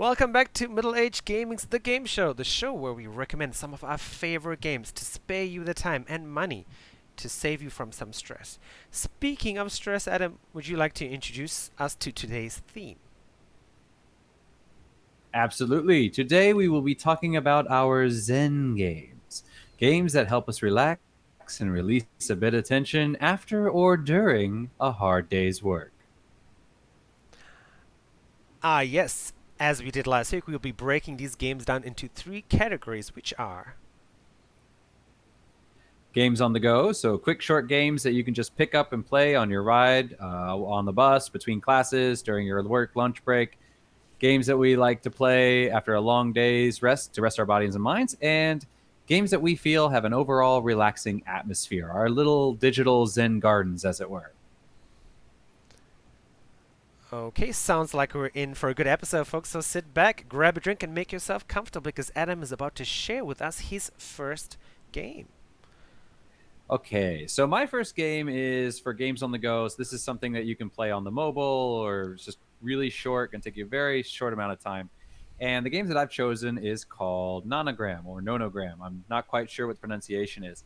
Welcome back to Middle Age Gaming's The Game Show, the show where we recommend some of our favorite games to spare you the time and money to save you from some stress. Speaking of stress, Adam, would you like to introduce us to today's theme? Absolutely. Today we will be talking about our Zen games. Games that help us relax and release a bit of tension after or during a hard day's work. Ah, yes. As we did last week, we'll be breaking these games down into three categories, which are Games on the go, so quick, short games that you can just pick up and play on your ride, on the bus, between classes, during your work lunch break. Games that we like to play after a long day's rest to rest our bodies and minds, and games that we feel have an overall relaxing atmosphere, our little digital Zen gardens, as it were. okay, sounds like we're in for a good episode, folks. So sit back, grab a drink, and make yourself comfortable because Adam is about to share with us his first game. Okay, so my first game is for games on the go. So this is something that you can play on the mobile or it's just really short, can take you a very short amount of time. And the game that I've chosen is called Nonogram or Nonogram. I'm not quite sure what the pronunciation is.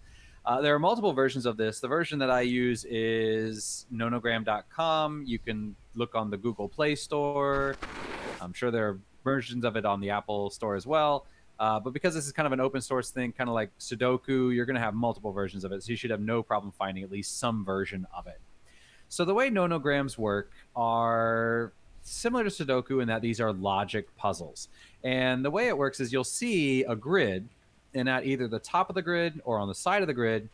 There are multiple versions of this. The version that I use is nonogram.com. You can look on the Google Play Store. I'm sure there are versions of it on the Apple Store as well. But because this is kind of an open source thing, kind of like Sudoku, you're going to have multiple versions of it. So you should have no problem finding at least some version of it. So the way nonograms work are similar to Sudoku in that these are logic puzzles. And the way it works is you'll see a grid, and at either the top of the grid or on the side of the grid,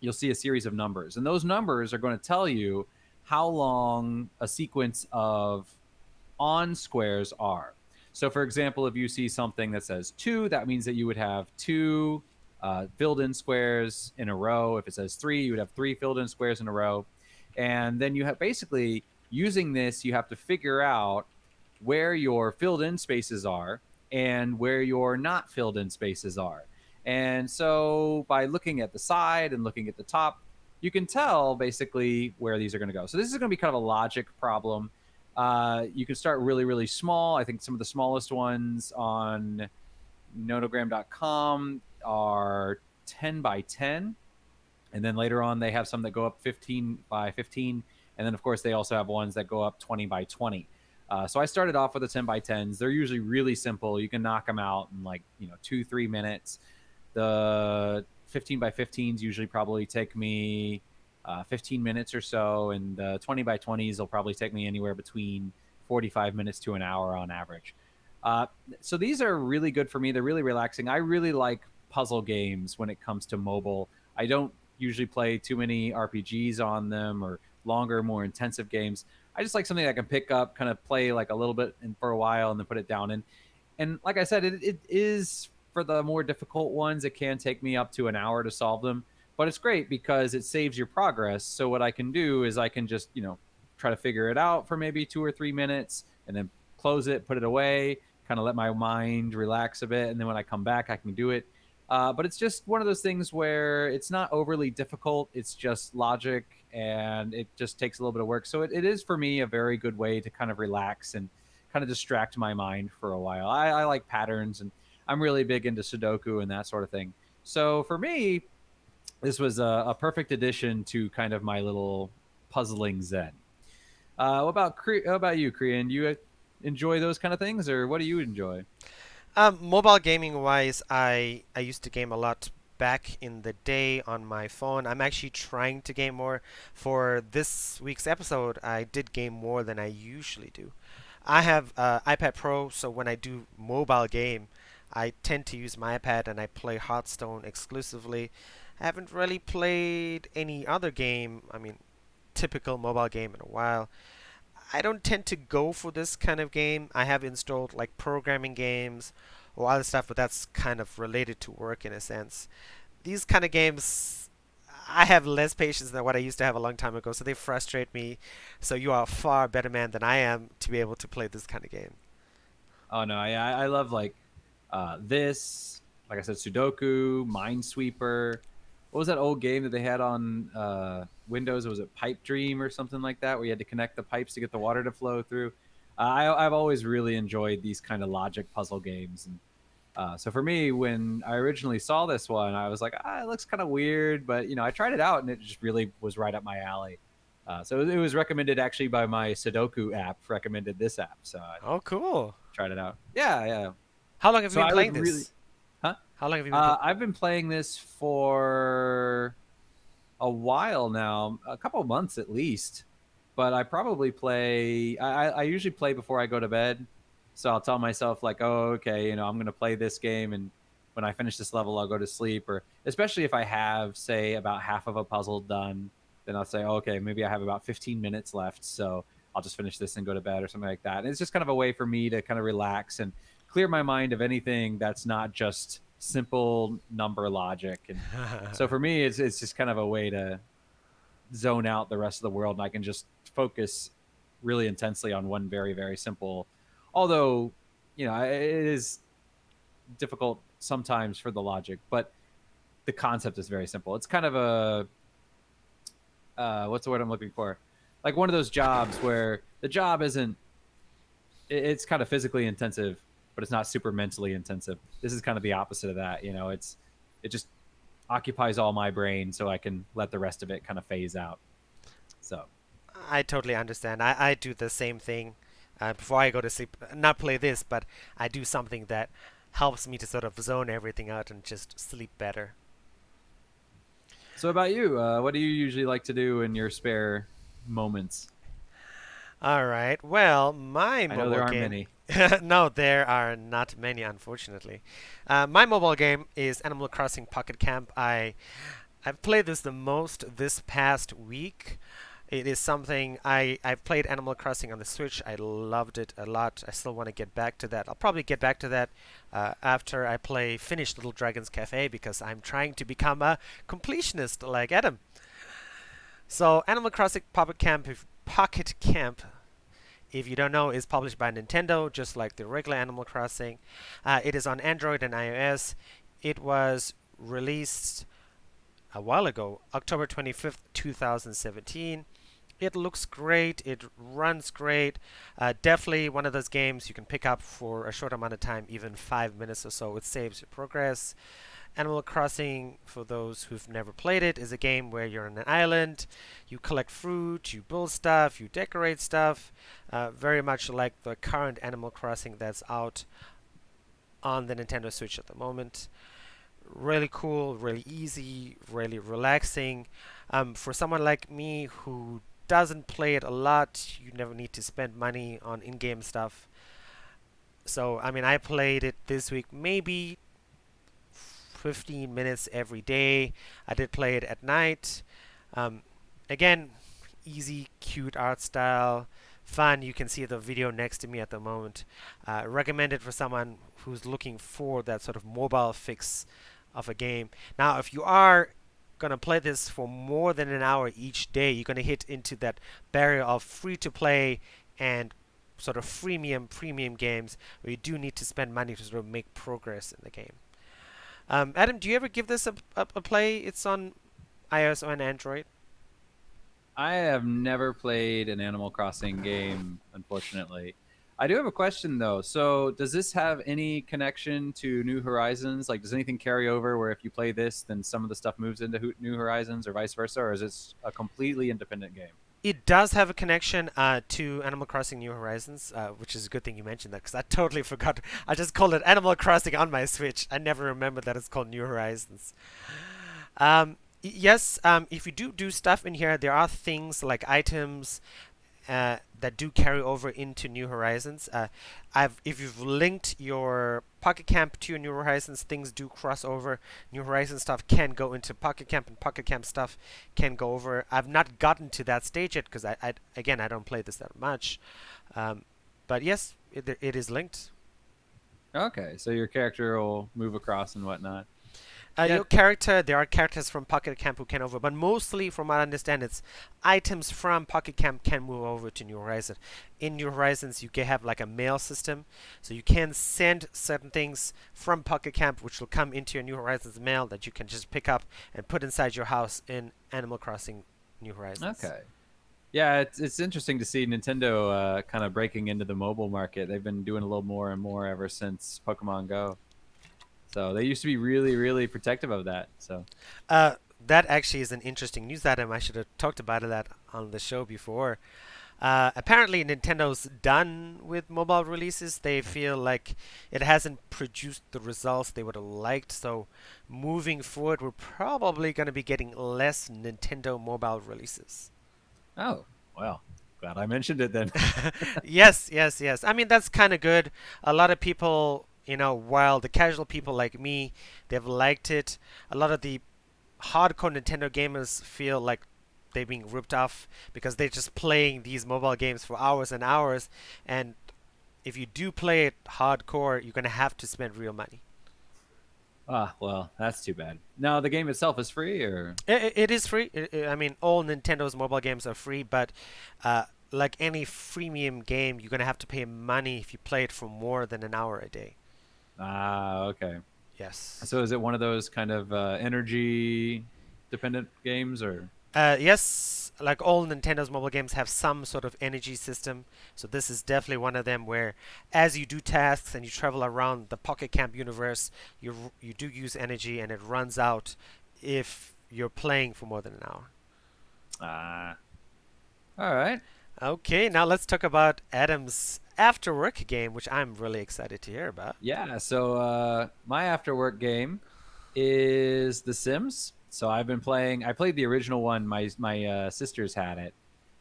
you'll see a series of numbers. And those numbers are going to tell you how long a sequence of on squares are. So, for example, if you see something that says two, that means that you would have two filled in squares in a row. If it says three, you would have three filled in squares in a row. And then you have basically using this, you have to figure out where your filled in spaces are and where your not filled in spaces are. And so by looking at the side and looking at the top, you can tell basically where these are going to go. So this is going to be kind of a logic problem. You can start really, really small. I think some of the smallest ones on nonogram.com are 10 by 10. And then later on, they have some that go up 15 by 15. And then, of course, they also have ones that go up 20 by 20. So I started off with the 10 by 10s. They're usually really simple. You can knock them out in like, 2, 3 minutes. The 15 by 15s usually probably take me 15 minutes or so, and 20 by 20s will probably take me anywhere between 45 minutes to an hour on average. Uh, so these are really good for me. They're really relaxing. I really like puzzle games when it comes to mobile. I don't usually play too many RPGs on them or longer, more intensive games. I just like something I can pick up, kind of play like a little bit and for a while, and then put it down. And like I said, it is for the more difficult ones. It can take me up to an hour to solve them, but it's great because it saves your progress. So what I can do is I can just try to figure it out for maybe 2 or 3 minutes, and then close it, put it away, kind of let my mind relax a bit, and then when I come back, I can do it. But it's just one of those things where it's not overly difficult. It's just logic, and it just takes a little bit of work. So it is for me a very good way to kind of relax and kind of distract my mind for a while. I like patterns, and I'm really big into Sudoku and that sort of thing. So for me, this was a perfect addition to kind of my little puzzling zen. What about you, Korean? Do you enjoy those kind of things, or what do you enjoy? Mobile gaming wise, I used to game a lot back in the day on my phone. I'm actually trying to game more. For this week's episode, I did game more than I usually do. I have iPad Pro, so when I do mobile game, I tend to use my iPad and I play Hearthstone exclusively. I haven't really played any other game, I mean, typical mobile game in a while. I don't tend to go for this kind of game. I have installed like programming games or other stuff, but that's kind of related to work in a sense. These kind of games, I have less patience than what I used to have a long time ago, so they frustrate me. So you are a far better man than I am to be able to play this kind of game. Oh no, I love like this. Like I said, Sudoku, Minesweeper. What was that old game that they had on Windows? Was it Pipe Dream or something like that, where you had to connect the pipes to get the water to flow through? I've always really enjoyed these kind of logic puzzle games, and so for me, when I originally saw this one, I was like, it looks kind of weird, but I tried it out, and it just really was right up my alley. So it was recommended actually by my Sudoku app. Recommended this app, so I Oh, cool. tried it out. Yeah, yeah. How long have you So been I would playing really, this? huh? How long have you been playing? I've been playing this for a while now, a couple of months at least. But I probably play. I usually play before I go to bed, so I'll tell myself like, oh, okay, I'm gonna play this game, and when I finish this level, I'll go to sleep. Or especially if I have, say, about half of a puzzle done, then I'll say, oh, okay, maybe I have about 15 minutes left, so I'll just finish this and go to bed or something like that. And it's just kind of a way for me to kind of relax and clear my mind of anything that's not just simple number logic. And so for me, it's just kind of a way to zone out the rest of the world, and I can just focus really intensely on one very, very simple, although it is difficult sometimes for the logic, but the concept is very simple. It's kind of a what's the word I'm looking for, like one of those jobs where the job isn't, it's kind of physically intensive, but it's not super mentally intensive. This is kind of the opposite of that. It just occupies all my brain, so I can let the rest of it kind of phase out. So I totally understand. I do the same thing before I go to sleep. Not play this, but I do something that helps me to sort of zone everything out and just sleep better. So about you, what do you usually like to do in your spare moments? All right. Well, my I know mobile there aren't game. many. No, there are not many, unfortunately. My mobile game is Animal Crossing Pocket Camp. I've played this the most this past week. It is something I've played Animal Crossing on the Switch. I loved it a lot. I still want to get back to that. I'll probably get back to that after I finish Little Dragon's Cafe because I'm trying to become a completionist like Adam. So Animal Crossing Pocket Camp, if you don't know, is published by Nintendo, just like the regular Animal Crossing. It is on Android and iOS. It was released a while ago, October 25th, 2017. It looks great. It runs great. Definitely one of those games you can pick up for a short amount of time, even 5 minutes or so. It saves your progress. Animal Crossing, for those who've never played it, is a game where you're on an island, you collect fruit, you build stuff, you decorate stuff, very much like the current Animal Crossing that's out on the Nintendo Switch at the moment. Really cool, really easy, really relaxing. For someone like me who doesn't play it a lot, you never need to spend money on in-game stuff. So, I mean, I played it this week maybe 15 minutes every day. I did play it at night. Um, Again, easy, cute art style, fun. You can see the video next to me at the moment. Recommended for someone who's looking for that sort of mobile fix of a game. Now, if you are gonna play this for more than an hour each day, you're gonna hit into that barrier of free to play and sort of premium games where you do need to spend money to sort of make progress in the game. Adam, do you ever give this a play? It's on iOS or on Android. I have never played an Animal Crossing game, unfortunately. I do have a question though. So, does this have any connection to New Horizons? Like, does anything carry over where if you play this, then some of the stuff moves into New Horizons, or vice versa, or is this a completely independent game? It does have a connection to Animal Crossing New Horizons, which is a good thing you mentioned that because I totally forgot. I just called it Animal Crossing on my Switch. I never remembered that it's called New Horizons. Yes, if you do stuff in here, there are things like items that do carry over into New Horizons. If you've linked your Pocket Camp to your New Horizons, things do cross over. New Horizons stuff can go into Pocket Camp, and Pocket Camp stuff can go over. I've not gotten to that stage yet because again, I don't play this that much. Um, but yes, it is linked. Okay, so your character will move across and whatnot. Yeah. Your character, there are characters from Pocket Camp who can over, but mostly, from what I understand, it's items from Pocket Camp can move over to New Horizon. In New Horizons, you can have like a mail system, so you can send certain things from Pocket Camp, which will come into your New Horizons mail that you can just pick up and put inside your house in Animal Crossing New Horizons. Okay. Yeah, it's interesting to see Nintendo kind of breaking into the mobile market. They've been doing a little more and more ever since Pokemon Go. So they used to be really, really protective of that. So Uh, that actually is an interesting news item. I should have talked about that on the show before. Apparently, Nintendo's done with mobile releases. They feel like it hasn't produced the results they would have liked. So, moving forward, we're probably going to be getting less Nintendo mobile releases. oh well, glad I mentioned it then. Yes, yes, yes. I mean, that's kind of good. A lot of people, while the casual people like me, they've liked it. A lot of the hardcore Nintendo gamers feel like they're being ripped off because they're just playing these mobile games for hours and hours. And if you do play it hardcore, you're gonna have to spend real money. Ah, well, that's too bad. Now the game itself is free, or It is free. I mean, all Nintendo's mobile games are free, but like any freemium game, you're gonna have to pay money if you play it for more than an hour a day. okay. Yes. So is it one of those kind of energy dependent games, or Yes, like all Nintendo's mobile games have some sort of energy system. So this is definitely one of them where, as you do tasks and you travel around the Pocket Camp universe, you do use energy and it runs out if you're playing for more than an hour. ah, all right. Okay, now let's talk about Adam's after work game, which I'm really excited to hear about. Yeah. So my after work game is The Sims. So I've been playing. I played the original one. My sisters had it,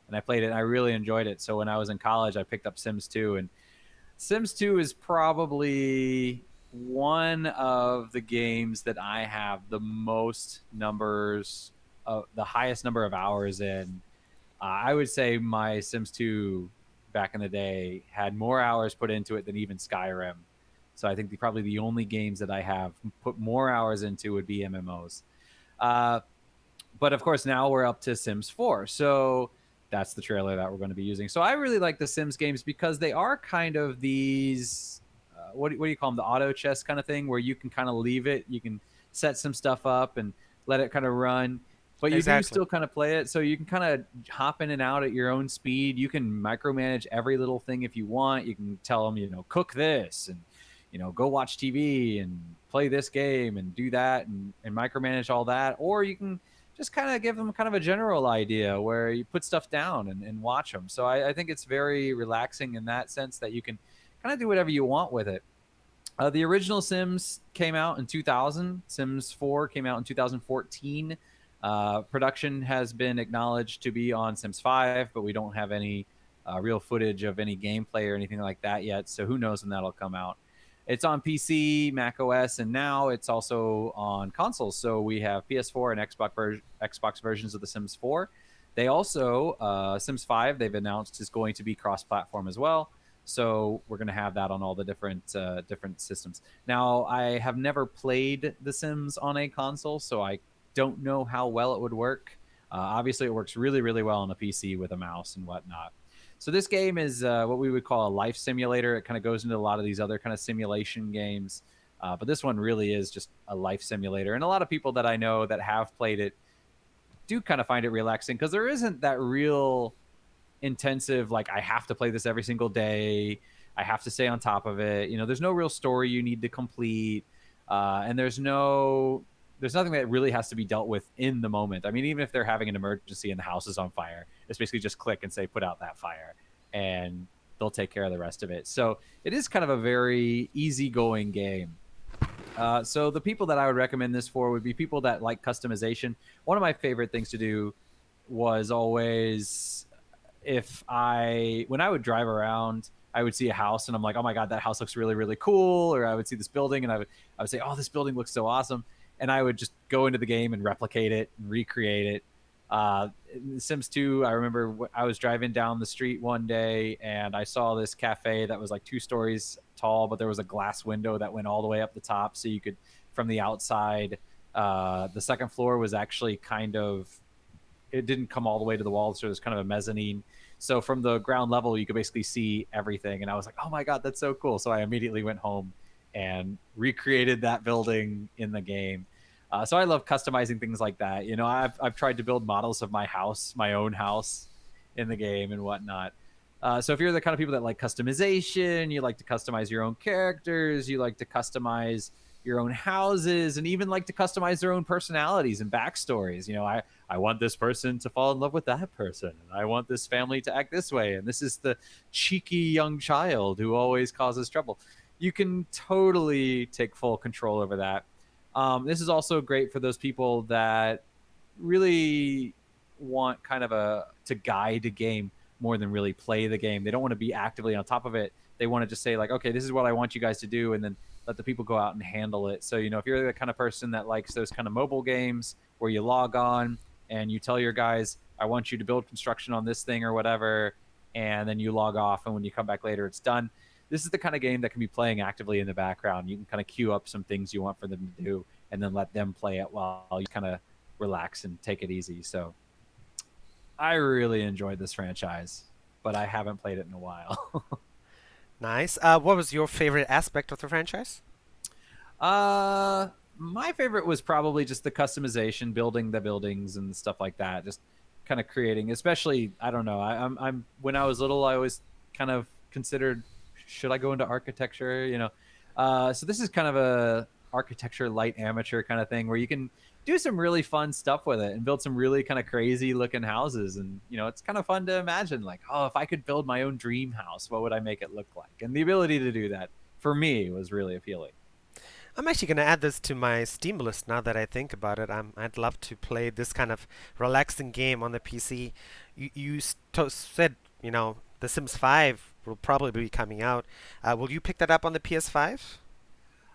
and I played it. And I really enjoyed it. So when I was in college, I picked up Sims 2, and Sims 2 is probably one of the games that I have the most numbers, the highest number of hours in. I would say my Sims 2 back in the day had more hours put into it than even Skyrim. So I think probably the only games that I have put more hours into would be MMOs. Uh, but of course, now we're up to Sims 4. So that's the trailer that we're going to be using. So I really like the Sims games because they are kind of these, what do you call them? The auto chess kind of thing where you can kind of leave it. You can set some stuff up and let it kind of run. But you do Exactly. still kind of play it. So you can kind of hop in and out at your own speed. You can micromanage every little thing if you want. You can tell them, cook this and, go watch TV and play this game and do that and micromanage all that. Or you can just kind of give them kind of a general idea where you put stuff down and watch them. So I think it's very relaxing in that sense that you can kind of do whatever you want with it. The original Sims came out in 2000. Sims 4 came out in 2014. Production has been acknowledged to be on Sims 5, but we don't have any real footage of any gameplay or anything like that yet. So who knows when that'll come out. It's on PC, Mac OS, and now it's also on consoles. So we have PS4 and Xbox versions of The Sims 4. They also, Sims 5, they've announced is going to be cross-platform as well. So we're going to have that on all the different systems. Now, I have never played The Sims on a console, so I don't know how well it would work. Obviously, it works really, really well on a PC with a mouse and whatnot. So this game is what we would call a life simulator. It kind of goes into a lot of these other kind of simulation games, but this one really is just a life simulator. And a lot of people that I know that have played it do kind of find it relaxing because there isn't that real intensive like I have to play this every single day. I have to stay on top of it. There's no real story you need to complete, and there's nothing that really has to be dealt with in the moment. I mean, even if they're having an emergency and the house is on fire, it's basically just click and say, put out that fire, and they'll take care of the rest of it. So it is kind of a very easygoing game. So the people that I would recommend this for would be people that like customization. One of my favorite things to do was always when I would drive around, I would see a house and I'm like, oh my God, that house looks really, really cool. Or I would see this building and I would say, oh, this building looks so awesome. And I would just go into the game and replicate it and recreate it. In Sims 2, I remember I was driving down the street one day and I saw this cafe that was like 2 stories tall, but there was a glass window that went all the way up the top. So you could, from the outside, the second floor was actually it didn't come all the way to the wall. So it was kind of a mezzanine. So from the ground level, you could basically see everything. And I was like, oh my God, that's so cool. So I immediately went home and recreated that building in the game. So I love customizing things like that. I've tried to build models of my house, my own house, in the game and whatnot. So if you're the kind of people that like customization, you like to customize your own characters, you like to customize your own houses, and even like to customize their own personalities and backstories. I want this person to fall in love with that person, and I want this family to act this way, and this is the cheeky young child who always causes trouble. You can totally take full control over that. This is also great for those people that really want kind of a to guide a game more than really play the game. They don't want to be actively on top of it. They want to just say like, okay, this is what I want you guys to do, and then let the people go out and handle it. So if you're the kind of person that likes those kind of mobile games where you log on and you tell your guys, I want you to build construction on this thing or whatever, and then you log off, and when you come back later, it's done. This is the kind of game that can be playing actively in the background. You can kind of queue up some things you want for them to do, and then let them play it while you kind of relax and take it easy. So I really enjoyed this franchise, but I haven't played it in a while. Nice. What was your favorite aspect of the franchise? My favorite was probably just the customization, building the buildings and stuff like that. Just kind of creating, especially I don't know. I'm when I was little, I always kind of considered should I go into architecture, so this is kind of a architecture light amateur kind of thing where you can do some really fun stuff with it and build some really kind of crazy looking houses. And it's kind of fun to imagine like, oh, if I could build my own dream house, what would I make it look like? And the ability to do that for me was really appealing. I'm actually going to add this to my Steam list now that I think about it. I'd love to play this kind of relaxing game on the PC. You said, The Sims 5 will probably be coming out. Will you pick that up on the PS5?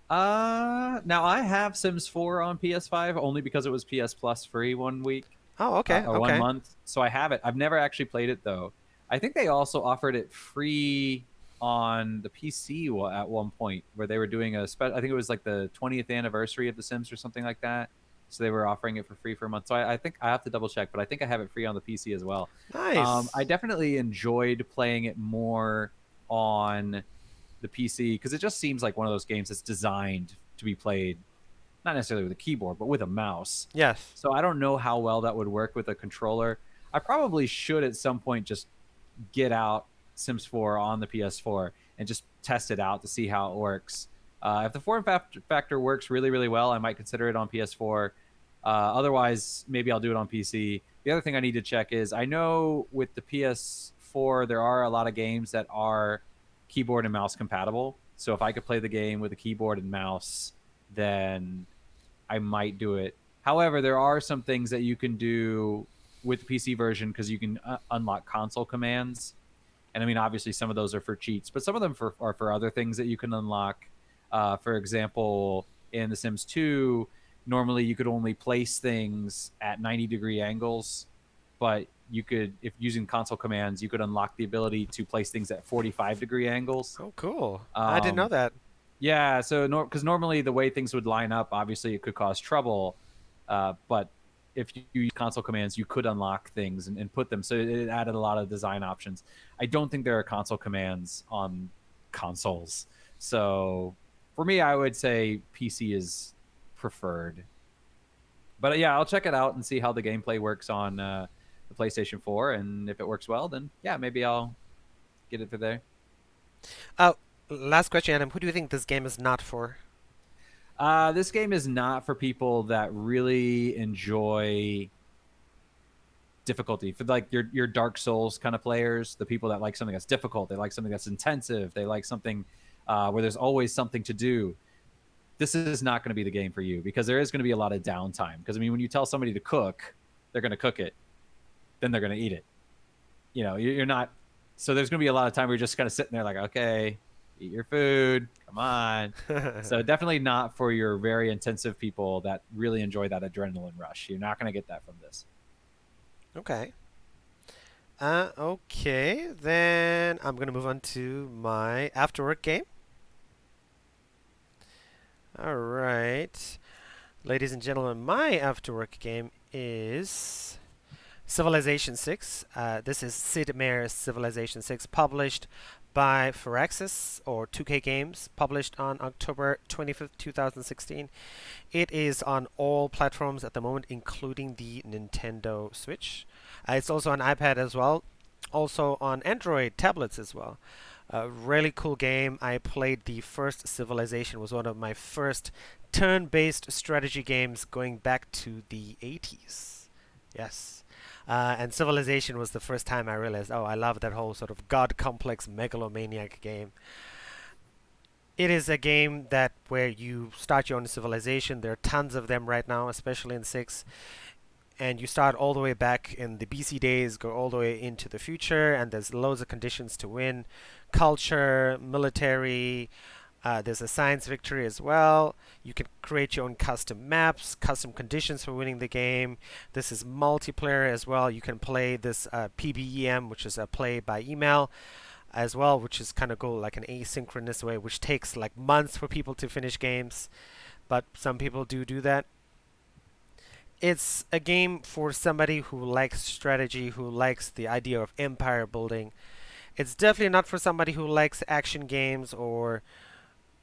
Now I have Sims 4 on PS5 only because it was PS Plus free 1 week, Oh, okay, or one okay. month. So I have it. I've never actually played it though. I think they also offered it free on the PC at one point where they were doing a special. I think it was like the 20th anniversary of The Sims or something like that. So they were offering it for free for a month. So I think I have to double check, but I think I have it free on the PC as well. I Nice. definitely enjoyed playing it more on the PC because it just seems like one of those games that's designed to be played not necessarily with a keyboard, but with a mouse. Yes. So I don't know how well that would work with a controller. I probably should at some point just get out Sims 4 on the PS4 and just test it out to see how it works. If the form factor works really, really well, I might consider it on PS4. Otherwise, maybe I'll do it on PC. The other thing I need to check is I know with the PS4, there are a lot of games that are keyboard and mouse compatible. So if I could play the game with a keyboard and mouse, then I might do it. However, there are some things that you can do with the PC version because you can unlock console commands. And I mean, obviously, some of those are for cheats, but some of them are for other things that you can unlock. For example, in The Sims 2, normally you could only place things at 90-degree angles, but you could, if using console commands, you could unlock the ability to place things at 45-degree angles. Oh, cool. I didn't know Um, that. yeah, so because normally the way things would line up, obviously it could cause trouble. But if you use console commands, you could unlock things and put them. So it added a lot of design options. I don't think there are console commands on consoles. So for me, I would say PC is preferred. But yeah, I'll check it out and see how the gameplay works on the PlayStation 4. And if it works well, then yeah, maybe I'll get it to there. Uh, Last question, Adam. Who do you think this game is not for? This game is not for people that really enjoy difficulty. For like your Dark Souls kind of players, the people that like something that's difficult, they like something that's intensive, they like something where there's always something to do. This is not going to be the game for you because there is going to be a lot of downtime. Because I mean, when you tell somebody to cook, they're going to cook it, then they're going to eat it. You're not. So there's going to be a lot of time where you're just kind of sitting there like, okay, eat your food, come on. So definitely not for your very intensive people that really enjoy that adrenaline rush. You're not going to get that from this. Okay. Okay. Then I'm gonna move on to my after work game. All right, ladies and gentlemen, my after work game is Civilization 6. This is Sid Meier's Civilization 6, published by Firaxis or 2K Games, published on October 25th, 2016. It is on all platforms at the moment, including the Nintendo Switch. It's also on iPad as well. Also on Android tablets as well. A really cool game. I played the first Civilization. Was one of my first turn-based strategy games going back to the 80s. Yes. And Civilization was the first time I realized, oh, I love that whole sort of god complex megalomaniac game. It is a game that where you start your own civilization. There are tons of them right now, especially in 6, and you start all the way back in the BC days, go all the way into the future, and there's loads of conditions to win: culture, military. There's a science victory as well. You can create your own custom maps, custom conditions for winning the game. This is multiplayer as well. You can play this PBEM, which is a play by email as well, which is kind of cool, like an asynchronous way, which takes like months for people to finish games, but some people do that. It's a game for somebody who likes strategy, who likes the idea of empire building. It's definitely not for somebody who likes action games or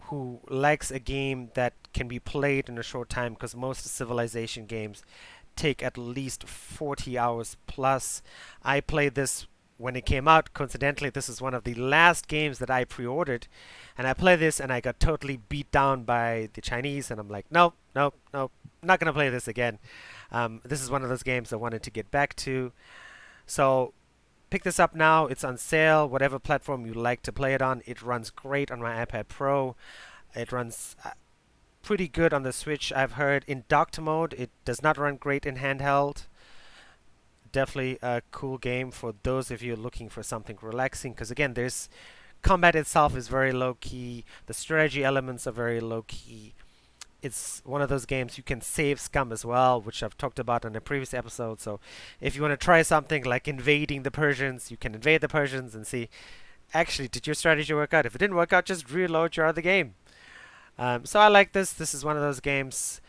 who likes a game that can be played in a short time, because most Civilization games take at least 40 hours plus. I played this when it came out. Coincidentally, this is one of the last games that I pre-ordered, and I played this and I got totally beat down by the Chinese, and I'm like, nope, nope, nope, not gonna play this again. This is one of those games I wanted to get back to. So pick this up now. It's on sale. Whatever platform you like to play it on, it runs great on my iPad Pro. It runs pretty good on the Switch. I've heard in docked mode it does not run great in handheld. Definitely a cool game for those of you looking for something relaxing, because again, there's combat itself is very low key. The strategy elements are very low key. It's one of those games you can save scum as well, which I've talked about in a previous episode. So if you want to try something like invading the Persians, you can invade the Persians and see, actually, did your strategy work out? If it didn't work out, just reload your other game. So I like this. This is one of those games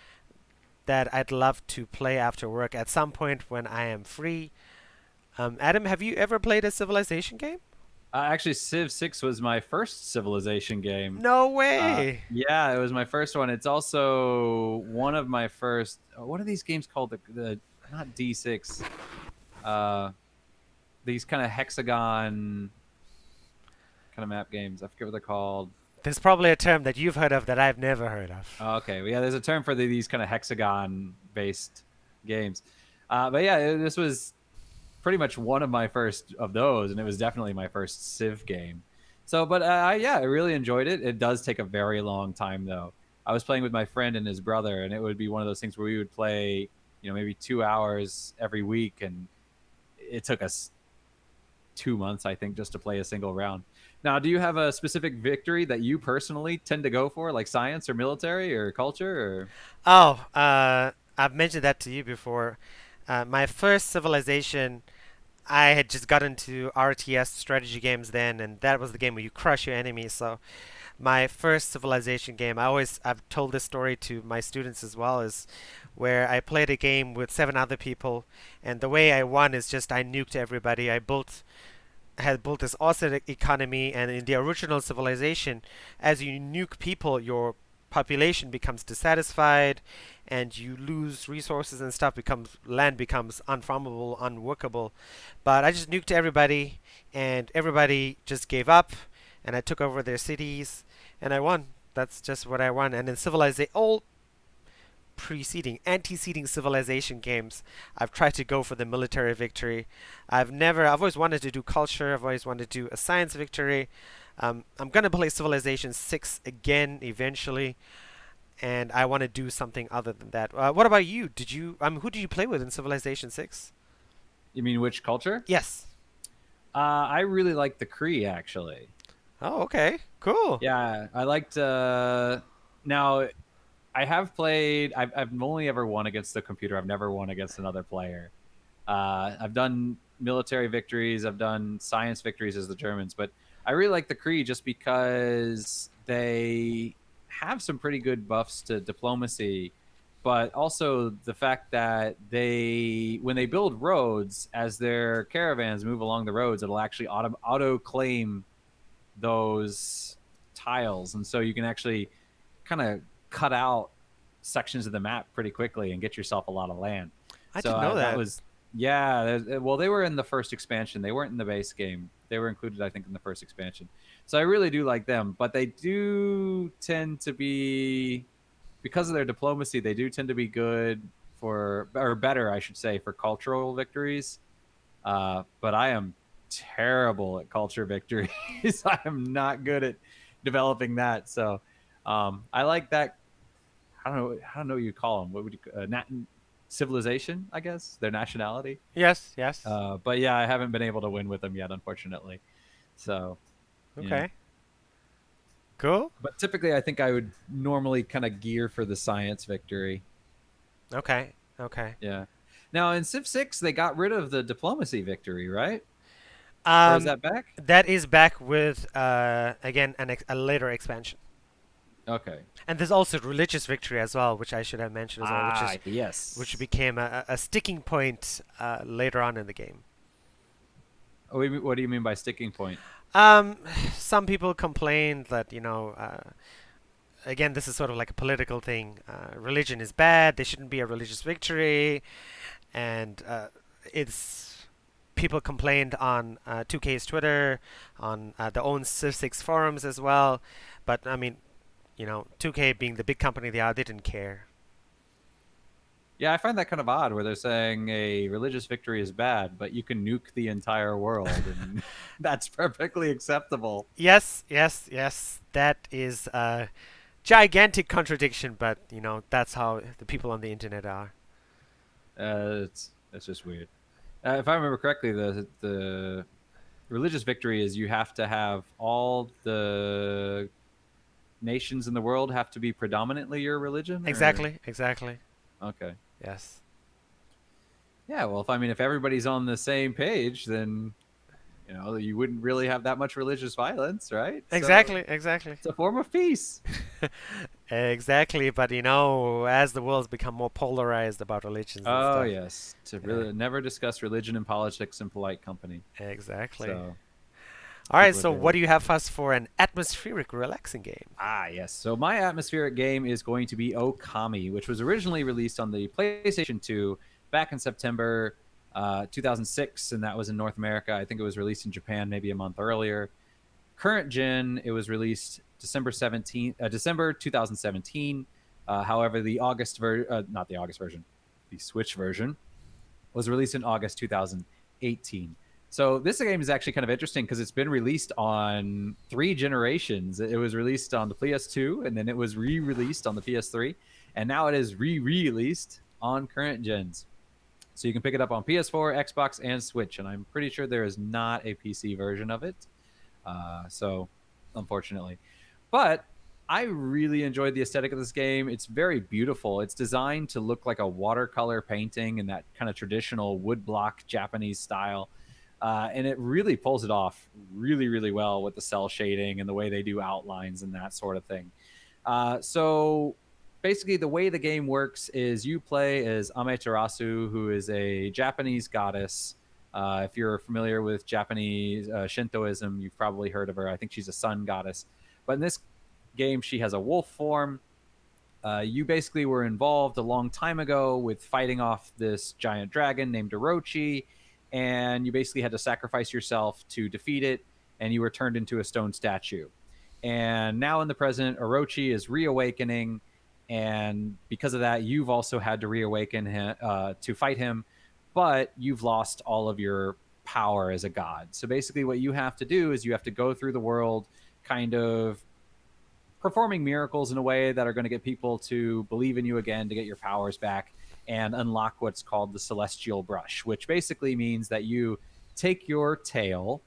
that I'd love to play after work at some point when I am free. Adam, have you ever played a Civilization game? Actually, Civ 6 was my first Civilization game. No way! Yeah, it was my first one. It's also one of my first. What are these games called? The not D6. Uh, these kind of hexagon kind of map games. I forget what they're called. There's probably a term that you've heard of that I've never heard of. Oh, okay, well, yeah, there's a term for these kind of hexagon-based games. But yeah, this was pretty much one of my first of those, and it was definitely my first Civ game. So, but yeah, I really enjoyed it. It does take a very long time, though. I was playing with my friend and his brother, and it would be one of those things where we would play, maybe 2 hours every week, and it took us 2 months, I think, just to play a single round. Now, do you have a specific victory that you personally tend to go for, like science or military or culture? Or Oh, I've mentioned that to you before. My first Civilization, I had just got into RTS strategy games then, and that was the game where you crush your enemies. So my first Civilization game, I've told this story to my students as well, is where I played a game with 7 other people, and the way I won is just I nuked everybody. Had built this awesome economy, and in the original Civilization, as you nuke people, your population becomes dissatisfied, and you lose resources and stuff. Land becomes unfarmable, unworkable. But I just nuked everybody, and everybody just gave up, and I took over their cities, and I won. That's just what I won. And in Civilization, all anteceding Civilization games, I've tried to go for the military victory. I've always wanted to do culture. I've always wanted to do a science victory. I'm gonna play Civilization 6 again eventually, and I want to do something other than that. What about you? Who did you play with in Civilization 6? you mean which culture? Yes. I really like the Kree, actually. Oh, okay. Cool. Yeah, I liked. Now, I have played. I've only ever won against the computer. I've never won against another player. I've done military victories. I've done science victories as the Germans, but I really like the Kree just because they have some pretty good buffs to diplomacy, but also the fact that when they build roads, as their caravans move along the roads, it'll actually auto claim those tiles, and so you can actually kind of cut out sections of the map pretty quickly and get yourself a lot of land. I So didn't know that that. was Yeah, well, they were in the first expansion. They weren't in the base game. They were included, I think, in the first expansion. So I really do like them, but they do tend to be, because of their diplomacy, they do tend to be good for, or better, I should say, for cultural victories. But I am terrible at culture victories. I am not good at developing that. So I like that. I don't know what you call them. What would you civilization? I guess their nationality. Yes, yes. But yeah, I haven't been able to win with them yet, unfortunately. So yeah. Okay. Cool. But typically, I think I would normally kind of gear for the science victory. Okay. Okay. Yeah. Now in Civ 6, they got rid of the diplomacy victory, right? Or is Um, that back? that is back with again a later expansion. Okay. And there's also religious victory as well, which I should have mentioned as well, Ah, which yes. became a sticking point later on in the game. What do you mean by sticking point? Um, some people complain that again, this is sort of like a political thing. Religion is bad. There shouldn't be a religious victory, and it's people complained on 2K's Twitter, on their own Civ 6 forums as well. But I mean, 2K being the big company they are, they didn't care. Yeah, I find that kind of odd where they're saying a religious victory is bad, but you can nuke the entire world and that's perfectly acceptable. Yes, yes, yes. That is a gigantic contradiction, but that's how the people on the internet are. It's just weird. If I remember correctly, the religious victory is you have to have all the nations in the world have to be predominantly your religion, or Exactly, exactly. okay. Yes. Yeah, well, if everybody's on the same page, then you wouldn't really have that much religious violence, right? So Exactly, exactly. it's a form of peace. Exactly, but as the world's become more polarized about religions and Oh stuff. yes, to Yeah, really never discuss religion and politics in polite company. exactly. So All right, people are so what very do you have for us for an atmospheric, relaxing game? yes. So my atmospheric game is going to be Okami, which was originally released on the PlayStation 2 back in September 2006, and that was in North America. I think it was released in Japan maybe a month earlier. Current gen, it was released December 2017. However, not the August version, the Switch version was released in August 2018. So this game is actually kind of interesting because it's been released on 3 generations. It was released on the PS2, and then it was re-released on the PS3, and now it is re-released on current gens. So you can pick it up on PS4, Xbox, and Switch. And I'm pretty sure there is not a PC version of it. So, unfortunately, but I really enjoyed the aesthetic of this game. It's very beautiful. It's designed to look like a watercolor painting in that kind of traditional woodblock Japanese style. And it really pulls it off really, really well with the cell shading and the way they do outlines and that sort of thing. So basically, the way the game works is you play as Amaterasu, who is a Japanese goddess. If you're familiar with Japanese Shintoism, you've probably heard of her. I think she's a sun goddess. But in this game, she has a wolf form. You basically were involved a long time ago with fighting off this giant dragon named Orochi, and you basically had to sacrifice yourself to defeat it, and you were turned into a stone statue. And now in the present, Orochi is reawakening, and because of that, you've also had to reawaken him to fight him, but you've lost all of your power as a god. So basically, what you have to do is you have to go through the world, kind of performing miracles in a way that are going to get people to believe in you again to get your powers back and unlock what's called the celestial brush, which basically means that you take your tail,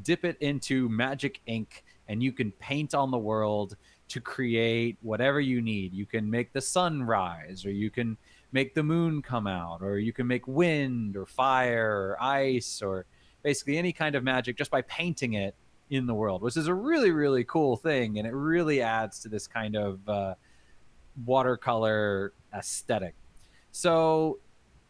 dip it into magic ink, and you can paint on the world to create whatever you need. You can make the sun rise, or you can make the moon come out, or you can make wind or fire or ice, or basically any kind of magic just by painting it in the world, which is a really, really cool thing. And it really adds to this kind of watercolor aesthetic. So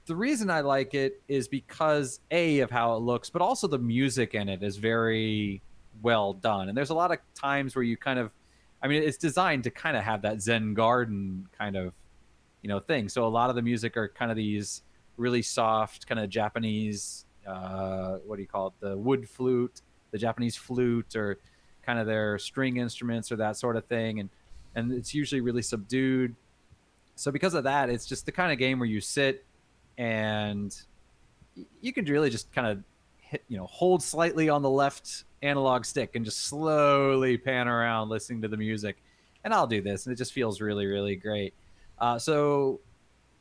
the reason I like it is because of how it looks, but also the music in it is very well done. And there's a lot of times where you kind of, it's designed to kind of have that Zen garden kind of, thing. So a lot of the music are kind of these really soft kind of Japanese, what do you call it, the wood flute, the Japanese flute, or kind of their string instruments or that sort of thing, and it's usually really subdued. So because of that, it's just the kind of game where you sit and you can really just kind of hit, hold slightly on the left analog stick and just slowly pan around listening to the music. And I'll do this, and it just feels really, really great. So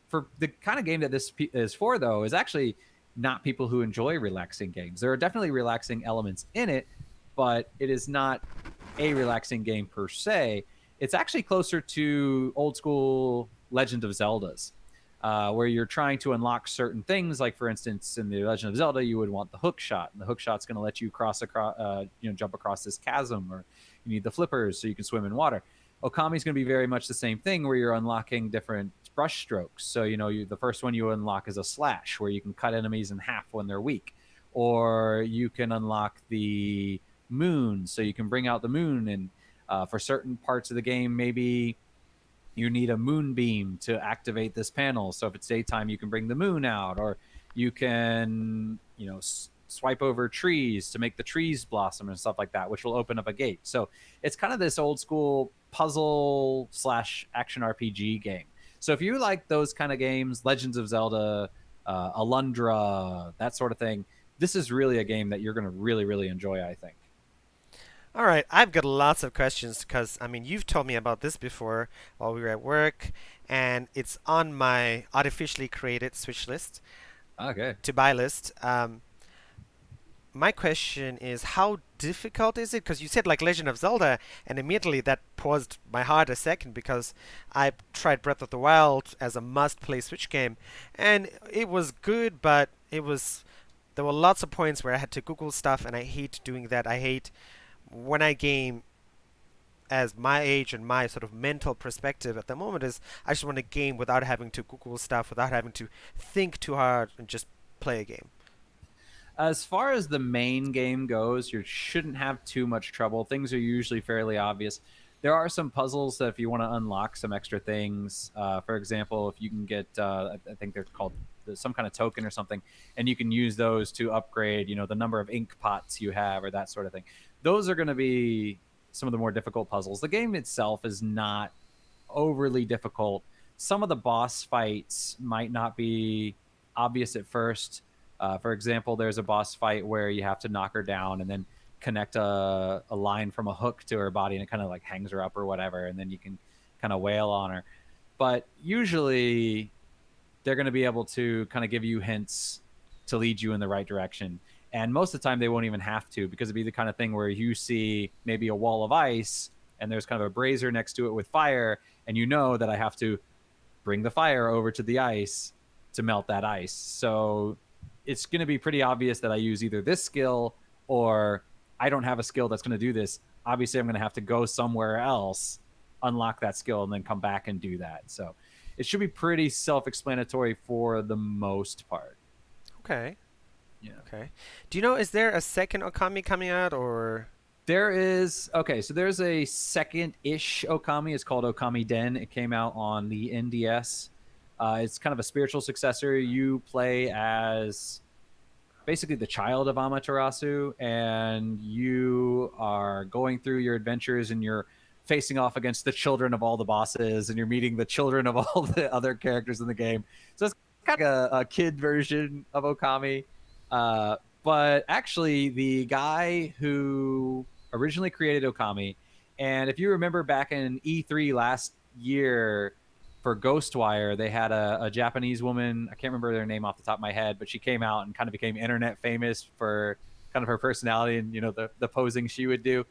for the kind of game that this is for, though, is actually not people who enjoy relaxing games. There are definitely relaxing elements in it, but it is not a relaxing game per se. It's actually closer to old school Legend of Zeldas, where you're trying to unlock certain things. Like, for instance, in the Legend of Zelda, you would want the hook shot, and the hook shot's going to let you jump across this chasm, or you need the flippers so you can swim in water. Okami's going to be very much the same thing, where you're unlocking different brush strokes. So, the first one you unlock is a slash, where you can cut enemies in half when they're weak. Or you can unlock the moon, so you can bring out the moon. And for certain parts of the game, maybe you need a moonbeam to activate this panel. So if it's daytime, you can bring the moon out, or you can, swipe over trees to make the trees blossom and stuff like that, which will open up a gate. So it's kind of this old school puzzle slash action RPG game. So if you like those kind of games, Legends of Zelda, Alundra, that sort of thing, this is really a game that you're going to really, really enjoy, I think. All right, I've got lots of questions because I mean you've told me about this before while we were at work, and it's on my artificially created Switch list Okay. to buy list. My question is, how difficult is it? Because you said like Legend of Zelda, and immediately that paused my heart a second because I tried Breath of the Wild as a must-play Switch game, and it was good, but there were lots of points where I had to Google stuff, and I hate doing that. I hate when I game as my age and my sort of mental perspective at the moment is I just want to game without having to Google stuff, without having to think too hard and just play a game. As far as the main game goes, you shouldn't have too much trouble. Things are usually fairly obvious. There are some puzzles that if you want to unlock some extra things, for example, if you can get, I think they're called some kind of token or something, and you can use those to upgrade, the number of ink pots you have or that sort of thing. Those are going to be some of the more difficult puzzles. The game itself is not overly difficult. Some of the boss fights might not be obvious at first. For example, there's a boss fight where you have to knock her down and then connect a line from a hook to her body, and it kind of like hangs her up or whatever, and then you can kind of wail on her. But usually they're going to be able to kind of give you hints to lead you in the right direction. And most of the time they won't even have to, because it'd be the kind of thing where you see maybe a wall of ice and there's kind of a brazier next to it with fire, and you know that I have to bring the fire over to the ice to melt that ice. So it's going to be pretty obvious that I use either this skill or I don't have a skill that's going to do this. Obviously, I'm going to have to go somewhere else, unlock that skill, and then come back and do that. So it should be pretty self-explanatory for the most part. Okay. Yeah. Okay. Do you know, is there a second Okami coming out or? There is, okay, so there's a second-ish Okami. It's called Okami Den. It came out on the NDS. It's kind of a spiritual successor. You play as basically the child of Amaterasu, and you are going through your adventures, and you're facing off against the children of all the bosses, and you're meeting the children of all the other characters in the game. So it's kind of a kid version of Okami. But actually, the guy who originally created Okami, and if you remember back in E3 last year, for Ghostwire, they had a Japanese woman. I can't remember their name off the top of my head, but she came out and kind of became internet famous for kind of her personality and the posing she would do.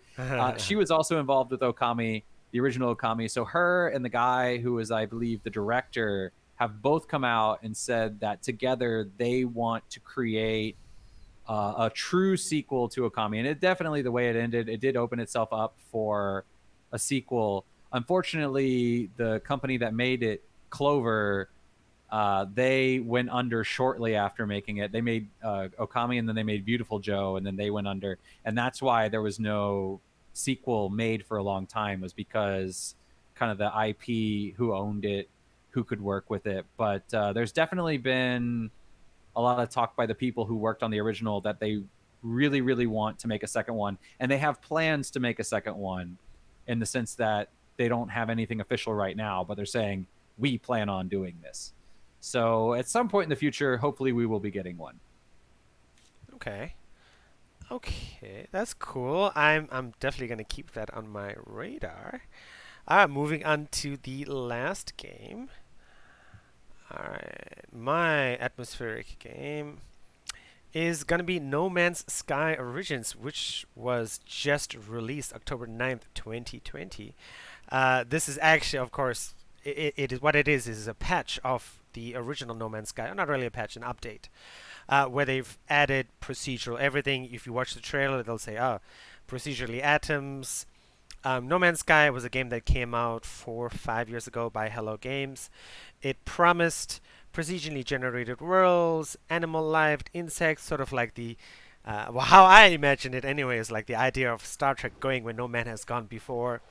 She was also involved with Okami, the original Okami. So her and the guy who was, I believe, the director have both come out and said that together they want to create a true sequel to Okami. And it definitely, the way it ended, it did open itself up for a sequel. Unfortunately, the company that made it, Clover, they went under shortly after making it. They made Okami, and then they made Beautiful Joe, and then they went under. And that's why there was no sequel made for a long time, was because kind of the IP, who owned it, who could work with it. But there's definitely been a lot of talk by the people who worked on the original that they really, really want to make a second one, and they have plans to make a second one, in the sense that they don't have anything official right now, but they're saying we plan on doing this. So at some point in the future, hopefully, we will be getting one. Okay. Okay, that's cool. I'm definitely gonna keep that on my radar. Moving on to the last game. Alright, my atmospheric game is gonna be No Man's Sky Origins, which was just released October 9th, 2020. This is actually, of course, it is what it is a patch of the original No Man's Sky. Not really a patch, an update, where they've added procedural everything. If you watch the trailer, they'll say, "Oh, procedurally atoms." No Man's Sky was a game that came out 4 or 5 years ago by Hello Games. It promised procedurally generated worlds, animal life, insects, sort of like the well, how I imagine it anyway is like the idea of Star Trek going where no man has gone before.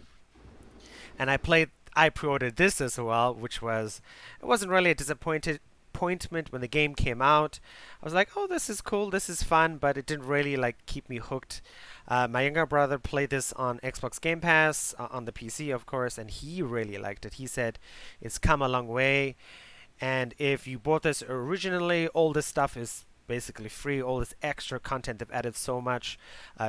And I pre-ordered this as well, which was it wasn't really a disappointment when the game came out. I was like, oh, this is cool, this is fun, but it didn't really like keep me hooked. My younger brother played this on Xbox Game Pass on the PC, of course, and he really liked it. He said it's come a long way, and if you bought this originally, all this stuff is basically free. All this extra content, they've added so much.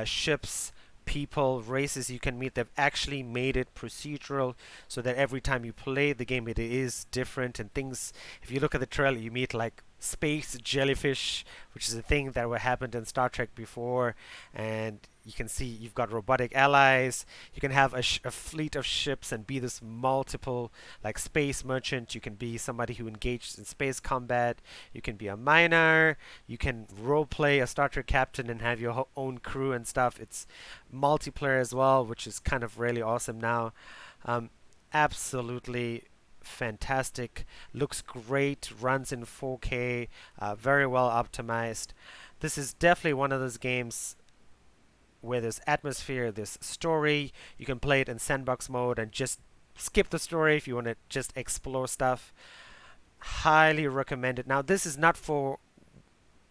Ships, people, races you can meet. They've actually made it procedural so that every time you play the game, it is different. And things, if you look at the trailer, you meet like space jellyfish, which is a thing that happened in Star Trek before. And you can see you've got robotic allies. You can have a fleet of ships and be this multiple, like space merchant. You can be somebody who engaged in space combat. You can be a miner. You can role play a Star Trek captain and have your own crew and stuff. It's multiplayer as well, which is kind of really awesome now. Um, Absolutely fantastic. Looks great. Runs in 4K. Very well optimized. This is definitely one of those games where there's atmosphere, there's story. You can play it in sandbox mode and just skip the story if you want to just explore stuff. Highly recommend it. Now, this is not for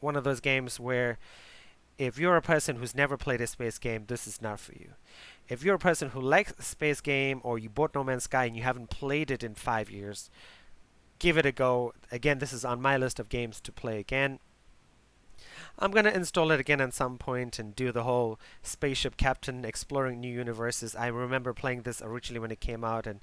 one of those games where if you're a person who's never played a space game, this is not for you. If you're a person who likes a space game or you bought No Man's Sky and you haven't played it in 5 years, give it a go. Again, this is on my list of games to play again. I'm gonna install it again at some point and do the whole spaceship captain exploring new universes. I remember playing this originally when it came out, and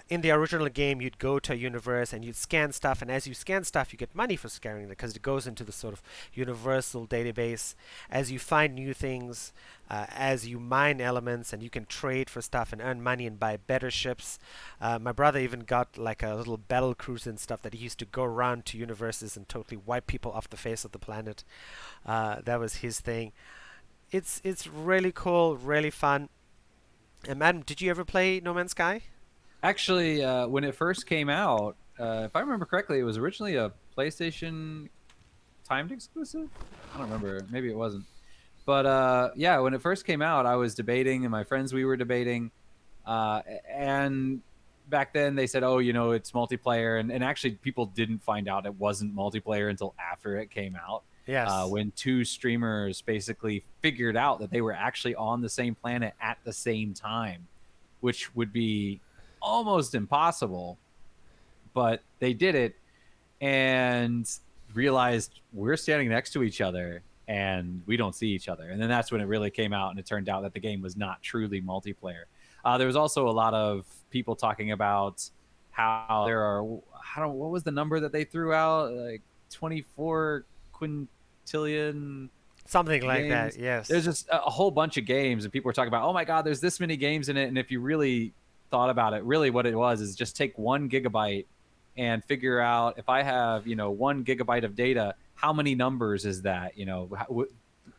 in the original game, you'd go to a universe and you'd scan stuff, and as you scan stuff, you get money for scanning it because it goes into the sort of universal database. As you find new things, as you mine elements, and you can trade for stuff and earn money and buy better ships. My brother even got like a little battle cruiser and stuff that he used to go around to universes and totally wipe people off the face of the planet. That was his thing. It's really cool, really fun. And Adam, did you ever play No Man's Sky? Actually, when it first came out, if I remember correctly, it was originally a PlayStation timed exclusive. I don't remember. Maybe it wasn't. But yeah, when it first came out, I was debating, and my friends we were debating, and back then they said, "Oh, it's multiplayer," and actually people didn't find out it wasn't multiplayer until after it came out. Yes. When two streamers basically figured out that they were actually on the same planet at the same time, which would be almost impossible, but they did it and realized we're standing next to each other and we don't see each other. And then that's when it really came out, and it turned out that the game was not truly multiplayer. There was also a lot of people talking about how there are, I don't, what was the number that they threw out? Like 24 quintillion Something like that, games. yes. There's just a whole bunch of games, and people were talking about, oh my God, there's this many games in it. And if you really thought about it, really what it was is just take 1 gigabyte and figure out, if I have 1 gigabyte of data, how many numbers is that?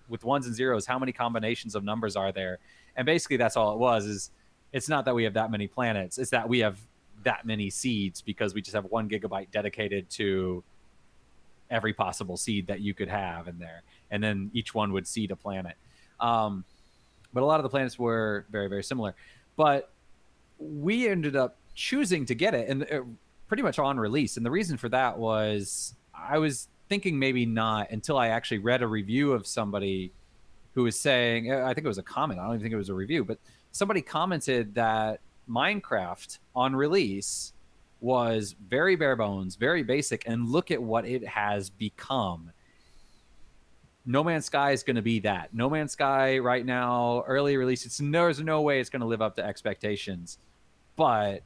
With ones and zeros, how many combinations of numbers are there? And basically that's all it was. Is it's not that we have that many planets, it's that we have that many seeds, because we just have 1 gigabyte dedicated to every possible seed that you could have in there, and then each one would seed a planet. But a lot of the planets were very, very similar. But we ended up choosing to get it, and pretty much on release. And the reason for that was I was thinking maybe not until I actually read a review of somebody who was saying, I think it was a comment. I don't even think it was a review, but somebody commented that Minecraft on release was very bare bones, very basic, and look at what it has become. No Man's Sky is going to be that. No Man's Sky right now, early release, there's no way it's going to live up to expectations, but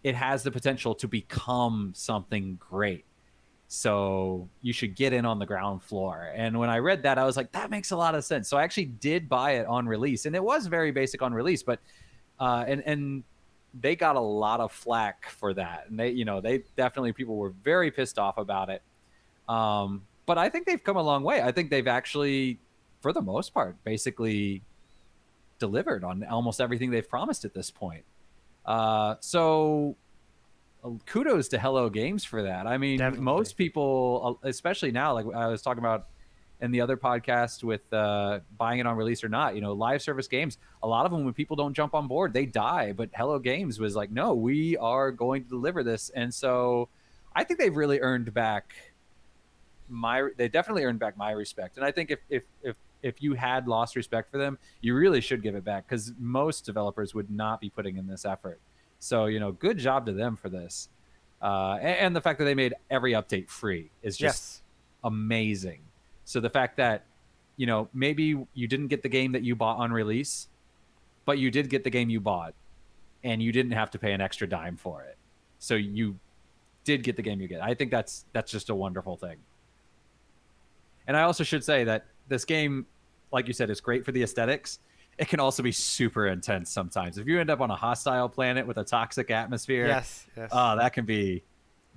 it has the potential to become something great. So you should get in on the ground floor. And when I read that, I was like, that makes a lot of sense. So I actually did buy it on release, and it was very basic on release, but and they got a lot of flack for that, and they definitely, people were very pissed off about it. But I think they've come a long way. I think they've actually, for the most part, basically delivered on almost everything they've promised at this point. So kudos to Hello Games for that. I mean, Definitely. most people, especially now, like I was talking about in the other podcast with buying it on release or not, live service games, a lot of them, when people don't jump on board, they die. But Hello Games was like, no, we are going to deliver this. And so I think they've really earned back they definitely earned back my respect. And I think if you had lost respect for them, you really should give it back, because most developers would not be putting in this effort. So, good job to them for this. And the fact that they made every update free is just Yes. amazing. So the fact that, maybe you didn't get the game that you bought on release, but you did get the game you bought, and you didn't have to pay an extra dime for it. So you did get the game you get. I think that's just a wonderful thing. And I also should say that this game, like you said, is great for the aesthetics. It can also be super intense sometimes. If you end up on a hostile planet with a toxic atmosphere, Yes. Yes. that can be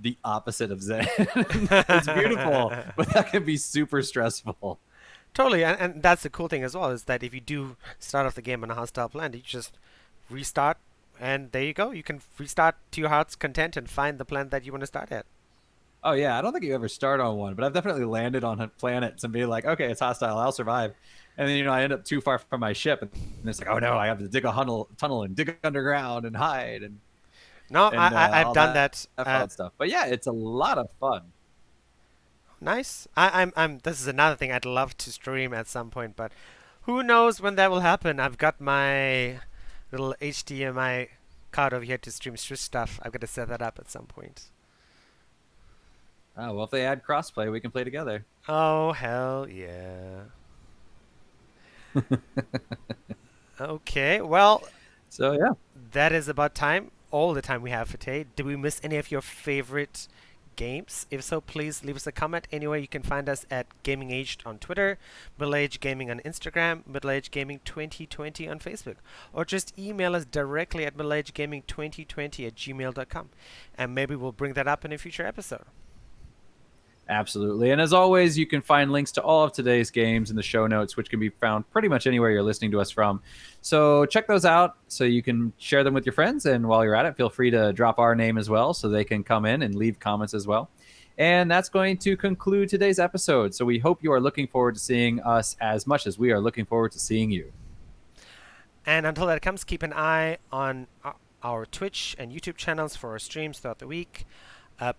the opposite of Zen. It's beautiful, but that can be super stressful. Totally, and that's the cool thing as well, is that if you do start off the game on a hostile planet, you just restart, and there you go. You can restart to your heart's content and find the planet that you want to start at. Oh yeah, I don't think you ever start on one, but I've definitely landed on planets and be like, okay, it's hostile, I'll survive. And then I end up too far from my ship, and it's like, oh no, I have to dig a tunnel and dig underground and hide No, and I've all done that. that fun stuff. But yeah, it's a lot of fun. Nice. I'm. This is another thing I'd love to stream at some point, but who knows when that will happen? I've got my little HDMI card over here to stream Swiss stuff. I've got to set that up at some point. Oh well, if they add crossplay, we can play together. Oh hell yeah. Okay, well, So yeah. that is about time. All the time we have for today. Did we miss any of your favorite games? If so, please leave us a comment. Anyway, you can find us at Gaming Aged on Twitter, Middle Age Gaming on Instagram, Middle Age Gaming 2020 on Facebook, or just email us directly at middleagegaming2020@gmail.com, and maybe we'll bring that up in a future episode. Absolutely. And as always, you can find links to all of today's games in the show notes, which can be found pretty much anywhere you're listening to us from. So check those out so you can share them with your friends. And while you're at it, feel free to drop our name as well so they can come in and leave comments as well. And that's going to conclude today's episode. So we hope you are looking forward to seeing us as much as we are looking forward to seeing you. And until that comes, keep an eye on our Twitch and YouTube channels for our streams throughout the week.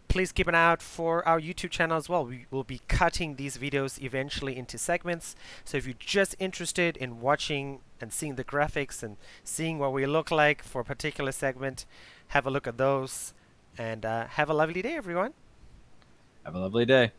Please keep an eye out for our YouTube channel as well. We will be cutting these videos eventually into segments. So if you're just interested in watching and seeing the graphics and seeing what we look like for a particular segment, have a look at those. And have a lovely day, everyone. Have a lovely day.